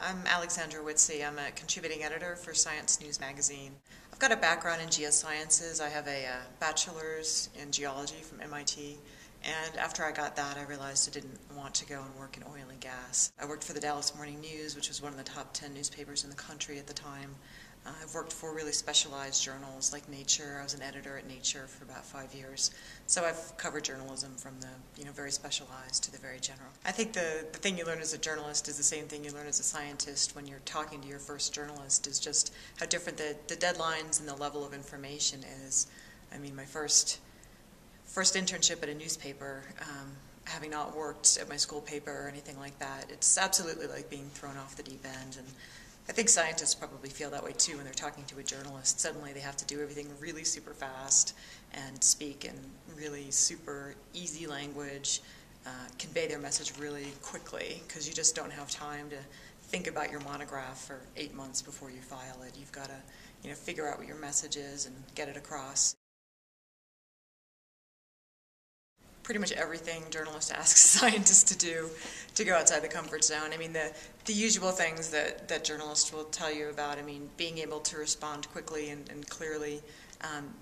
I'm Alexandra Witze. I'm a contributing editor for Science News magazine. I've got a background in geosciences. I have a bachelor's in geology from MIT, and after I got that, I realized I didn't want to go and work in oil and gas. I worked for the Dallas Morning News, which was one of the top 10 newspapers in the country at the time. I've worked for really specialized journals like Nature. I was an editor at Nature for about 5 years. So I've covered journalism from the very specialized to the very general. I think the thing you learn as a journalist is the same thing you learn as a scientist when you're talking to your first journalist, is just how different the deadlines and the level of information is. I mean, my first internship at a newspaper, having not worked at my school paper or anything like that, it's absolutely like being thrown off the deep end. And I think scientists probably feel that way too when they're talking to a journalist. Suddenly they have to do everything really super fast and speak in really super easy language, convey their message really quickly, because you just don't have time to think about your monograph for 8 months before you file it. You've got to figure out what your message is and get it across. Pretty much everything journalists ask scientists to do to go outside the comfort zone. I mean, the usual things that journalists will tell you about, I mean, being able to respond quickly and clearly,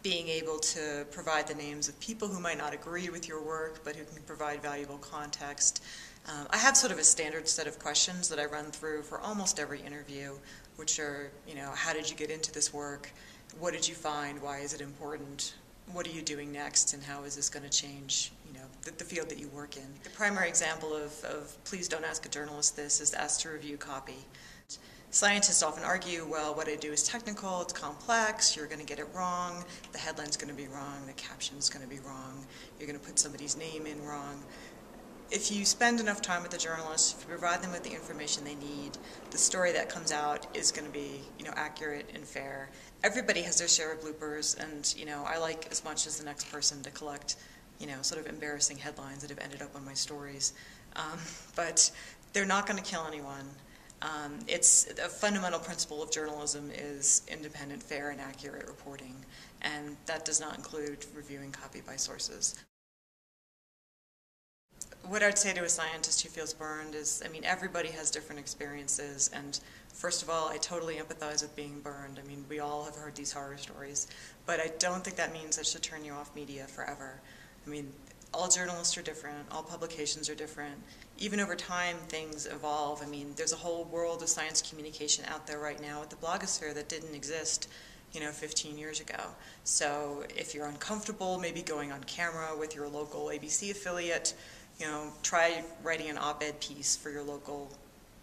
being able to provide the names of people who might not agree with your work, but who can provide valuable context. I have sort of a standard set of questions that I run through for almost every interview, which are, how did you get into this work? What did you find? Why is it important? What are you doing next, and how is this going to change the field that you work in? The primary example of please don't ask a journalist this is ask to review copy. Scientists often argue, well, what I do is technical, it's complex, you're going to get it wrong, the headline's going to be wrong, the caption's going to be wrong, you're going to put somebody's name in wrong. If you spend enough time with the journalists, if you provide them with the information they need, the story that comes out is going to be, accurate and fair. Everybody has their share of bloopers, and, I like as much as the next person to collect, sort of embarrassing headlines that have ended up on my stories. But they're not going to kill anyone. It's a fundamental principle of journalism is independent, fair, and accurate reporting, and that does not include reviewing copy by sources. What I'd say to a scientist who feels burned is, I mean, everybody has different experiences, and first of all, I totally empathize with being burned. I mean, we all have heard these horror stories, but I don't think that means that should turn you off media forever. I mean, all journalists are different, all publications are different. Even over time, things evolve. I mean, there's a whole world of science communication out there right now with the blogosphere that didn't exist 15 years ago. So if you're uncomfortable maybe going on camera with your local ABC affiliate, try writing an op-ed piece for your local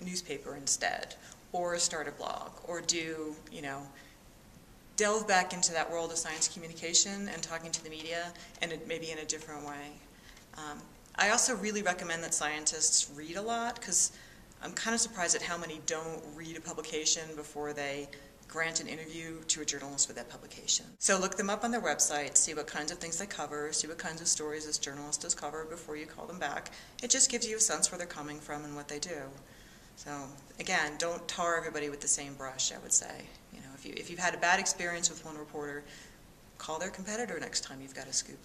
newspaper instead, or start a blog, or delve back into that world of science communication and talking to the media, and maybe in a different way. I also really recommend that scientists read a lot, because I'm kind of surprised at how many don't read a publication before they grant an interview to a journalist with that publication. So look them up on their website, see what kinds of things they cover, see what kinds of stories this journalist has covered before you call them back. It just gives you a sense where they're coming from and what they do. So again, don't tar everybody with the same brush, I would say. If you've had a bad experience with one reporter, call their competitor next time you've got a scoop.